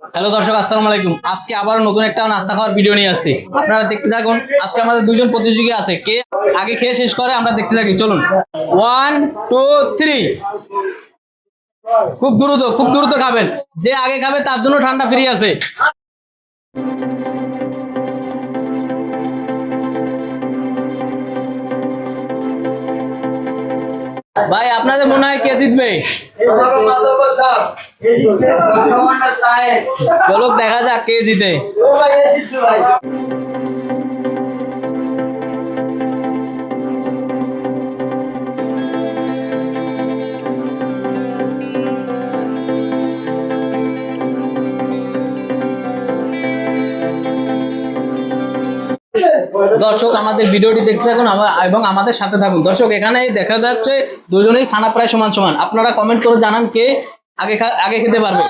Hello দর্শক, আসসালামু আলাইকুম। আজকে আবার নতুন একটা নাস্তা খাওয়ার ভিডিও নিয়ে আসছি, আপনারা দেখতে থাকুন। আজকে আমাদের দুইজন প্রতিযোগী আছে, কে আগে খেয়ে শেষ করে আমরা দেখতে থাকি। চলুন, 1 2 3। খুব দ্রুত খাবেন, যে আগে খাবে তার জন্য ঠান্ডা ফ্রি আছে। ভাই আপনাদের মনে হয় কে জিতবে? চলো দেখা যাক কে জিতে। দর্শক আমাদের ভিডিওটি দেখতে থাকুন এবং আমাদের সাথে থাকুন। দর্শক এখানে দেখা যাচ্ছে দুজনেই খানা প্রায় সমান সমান। আপনারা কমেন্ট করে জানান কে আগে খেতে পারবে।